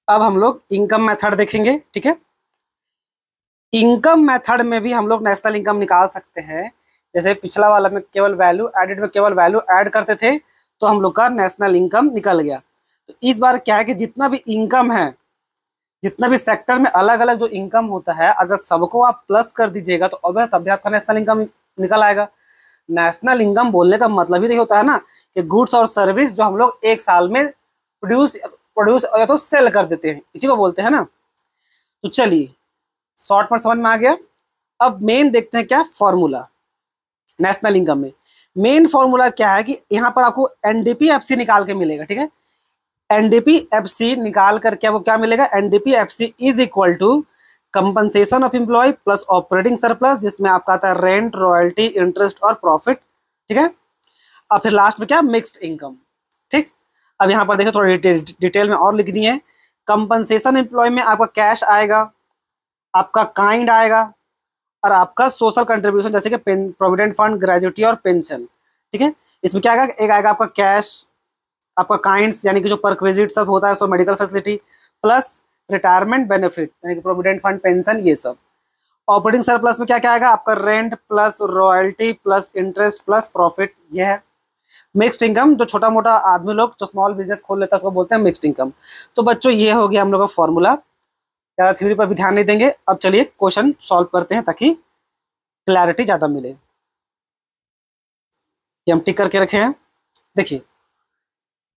अब हम लोग इनकम मेथड देखेंगे। ठीक है, इनकम मेथड में भी हम लोग नेशनल इनकम निकाल सकते हैं। जैसे पिछला वाला में केवल वैल्यू एडेड में केवल वैल्यू ऐड करते थे तो हम लोग का नेशनल इनकम निकल गया। तो इस बार क्या है कि जितना भी इनकम है, जितना भी सेक्टर में अलग अलग जो इनकम होता है, अगर सबको आप प्लस कर दीजिएगा तो अब तब भी आपका नेशनल इनकम निकल आएगा। नेशनल इनकम बोलने का मतलब ही नहीं होता है ना कि गुड्स और सर्विस जो हम लोग एक साल में प्रोड्यूस प्रोड्यूस या तो सेल कर देते हैं, इसी को बोलते हैं ना। तो चलिए शॉर्ट में समझ में आ गया। अब मेन देखते हैं क्या फॉर्मूला नेशनल इनकम में। मेन फॉर्मूला क्या है कि यहाँ पर आपको एनडीपीएफसी निकाल के मिलेगा। ठीक है, एनडीपीएफसी निकाल करके आपको क्या मिलेगा, NDPFC is equal to compensation of employ plus operating surplus, जिसमें आपका आता है रेंट, रॉयल्टी, इंटरेस्ट और प्रॉफिट। ठीक है, और फिर लास्ट में क्या, मिक्स्ड इनकम। ठीक, अब यहाँ पर देखो थोड़ा डिटेल में और लिख दिए हैं। कंपनसेशन एम्प्लॉय में आपका कैश आएगा, आपका काइंड आएगा और आपका सोशल कंट्रीब्यूशन जैसे कि प्रोविडेंट फंड, ग्रेजुटी और पेंशन। ठीक है, इसमें क्या आएगा, एक आएगा आपका कैश, आपका काइंड्स यानी कि जो परक्विजिट सब होता है, so medical facility, plus retirement benefit यानी कि प्रोविडेंट फंड, पेंशन, ये सब। ऑपरेटिंग सरप्लस में क्या क्या आएगा, आपका rent plus royalty plus interest plus profit, ये है। मिक्स्ड इनकम जो छोटा मोटा आदमी लोग जो स्मॉल बिजनेस खोल लेता है उसको बोलते हैं मिक्स्ड इनकम। तो बच्चों ये हो गया हम लोग का फॉर्मूला, ज़्यादा थ्योरी पर भी ध्यान नहीं देंगे। अब चलिए क्वेश्चन सॉल्व करते हैं ताकि क्लैरिटी ज़्यादा मिले। ये हम टिक करके रखे हैं। देखिए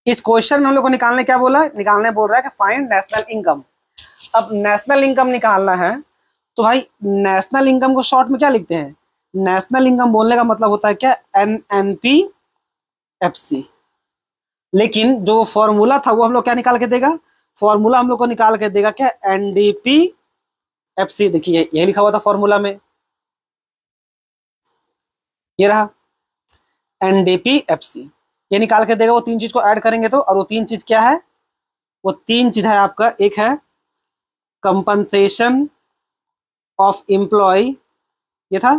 इस क्वेश्चन में हम लोग को निकालने क्या बोला, निकालने बोल रहा है कि फाइंड नेशनल इनकम। अब नेशनल इनकम निकालना है तो भाई नेशनल इनकम को शॉर्ट में क्या लिखते हैं, नेशनल इनकम बोलने का मतलब होता है क्या, एनएनपीएफसी। लेकिन जो फॉर्मूला था वो हम लोग क्या निकाल के देगा, फॉर्मूला हम लोग को निकाल के देगा क्या, एनडीपीएफसी। देखिए यही लिखा हुआ था फॉर्मूला में, ये रहा एनडीपीएफसी, ये निकाल के देगा। वो तीन चीज को ऐड करेंगे तो, और वो तीन चीज क्या है, वो तीन चीज है आपका, एक है कंपनसेशन ऑफ एम्प्लॉय, ये था,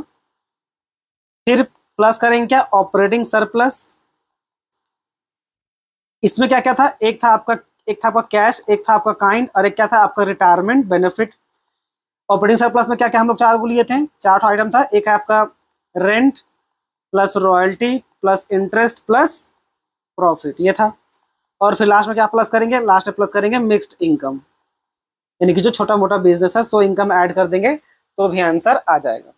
फिर प्लस करेंगे क्या, ऑपरेटिंग सरप्लस। इसमें क्या क्या था, एक था आपका कैश, एक था आपका काइंड और एक क्या था आपका रिटायरमेंट बेनिफिट। ऑपरेटिंग सरप्लस में क्या क्या हम लोग चार को लिए थे, चार आइटम था, एक है आपका rent plus royalty plus interest plus profit, ये था। और फिर लास्ट में क्या प्लस करेंगे, लास्ट में प्लस करेंगे मिक्स्ड इनकम, यानी कि जो छोटा मोटा बिजनेस है सो इनकम ऐड कर देंगे तो भी आंसर आ जाएगा।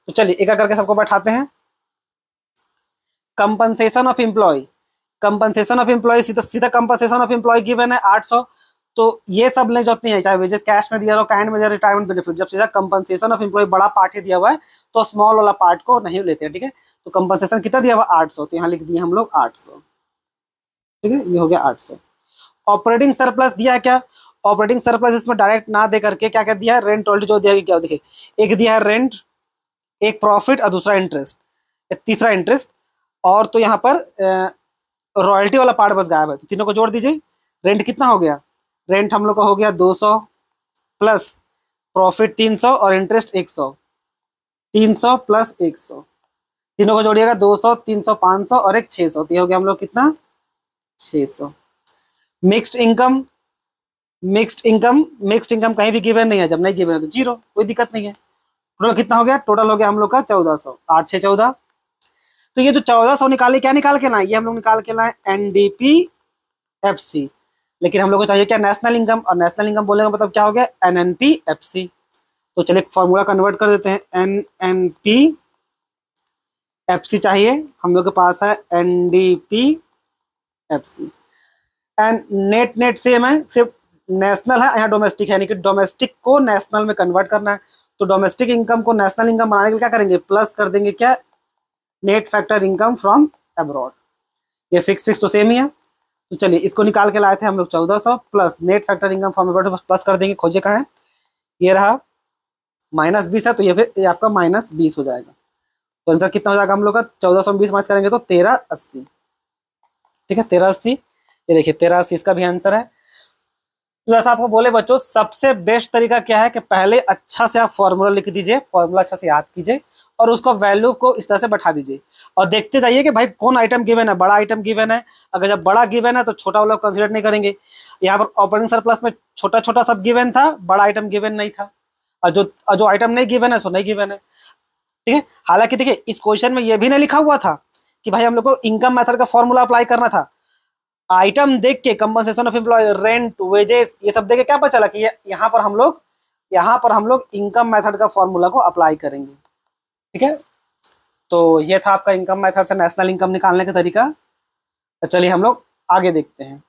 तो चलिए एक एक करके सबको बैठाते हैं। Compensation of employ, compensation of employ सीधा सीधा कंपनसेशन ऑफ एम्प्लॉय गिवन है 800, तो ये सब ले जाती है, चाहे वेजेस कैश में दिया हो, काइंड में दिया, रिटायरमेंट बेनिफिट। जब सीधा कंपनसेशन ऑफ एम्प्लॉय बड़ा पार्ट ही दिया हुआ है तो स्मॉल वाला पार्ट को नहीं लेते हैं। ठीक है, तो कंपनसेशन कितना दिया हुआ 800, तो यहाँ लिख दिए हम लोग 800। ठीक है, ये हो गया 800। ऑपरेटिंग सरप्लस दिया है क्या, ऑपरेटिंग सरप्लस इसमें डायरेक्ट ना दे करके क्या क्या दिया है, रेंट रॉयल्टी जो दिया है, क्या देखिए, एक दिया है रेंट, एक प्रॉफिट और दूसरा इंटरेस्ट, तीसरा इंटरेस्ट, और तो यहाँ पर रॉयल्टी वाला पार्ट बस गायब है, तो तीनों को जोड़ दीजिए। रेंट कितना हो गया, रेंट हम लोग का हो गया 200 प्लस प्रॉफिट 300 और इंटरेस्ट 100, 300 प्लस 100, तीनों को जोड़िएगा 200, 300, 500 और एक 600, तो ये हो गया हम लोग कितना 600। मिक्स्ड इनकम, मिक्स्ड इनकम कहीं भी गिवन नहीं है, जब नहीं गिवन है तो जीरो, कोई दिक्कत नहीं है। टोटल कितना हो गया, टोटल हो गया हम लोग का 1400, 8 6 14। तो ये जो 1400 निकाले, क्या निकाल के लाए, ये हम लोग निकाल के लाए एनडीपीएफसी। लेकिन हम लोग को चाहिए क्या, नेशनल इनकम, और नेशनल इनकम बोलने का मतलब क्या हो गया, एनएनपीएफसी। तो चलिए फॉर्मूला कन्वर्ट कर देते हैं, एनएनपीएफसी चाहिए, हम लोग के पास है NDPFC. And net net same है, सिर्फ नेशनल है, यहाँ डोमेस्टिक है, यानी कि डोमेस्टिक को नेशनल में कन्वर्ट करना है। तो डोमेस्टिक इनकम को नेशनल इनकम बनाने के लिए क्या करेंगे, प्लस कर देंगे क्या, net factor income from abroad. ये फिक्स तो सेम ही है। तो चलिए इसको निकाल के लाए थे हम लोग 1400 plus net factor income from abroad, plus कर देंगे, खोजे कहाँ है, ये रहा -20 है, तो ये फिर ये आपका -20 हो जाएगा। तो आंसर कितना हो जाएगा हम लोग का, 1400 में 20 माइनस करेंगे तो 1380। ठीक है, 1380, ये देखिए 1380 इसका भी आंसर है। तो जैसा आपको बोले बच्चों, सबसे बेस्ट तरीका क्या है कि पहले अच्छा से आप फॉर्मूला लिख दीजिए, फॉर्मूला अच्छा से याद कीजिए और उसको वैल्यू को इस तरह से बैठा दीजिए और देखते जाइए कि भाई कौन आइटम गिवन है, बड़ा आइटम गिवन है, अगर जब बड़ा गिवन है तो छोटा वाला कंसीडर नहीं करेंगे। यहाँ पर ऑपरेटिंग सरप्लस में छोटा छोटा सब गिवन था, बड़ा आइटम गिवन नहीं था, और जो आइटम नहीं गिवन है सो नहीं गिवन है, ठीक है। हालांकि देखिए इस क्वेश्चन में ये भी नहीं लिखा हुआ था कि भाई हम लोग को इनकम मेथड का फॉर्मूला अप्लाई करना था। आइटम देख के, compensation of employ, rent, wages, ये सब देख के क्या पता चला कि यहाँ पर हम लोग इनकम मेथड का फॉर्मूला को अप्लाई करेंगे, ठीक है। तो ये था आपका इनकम मेथड से नेशनल इनकम निकालने का तरीका। तो चलिए हम लोग आगे देखते हैं।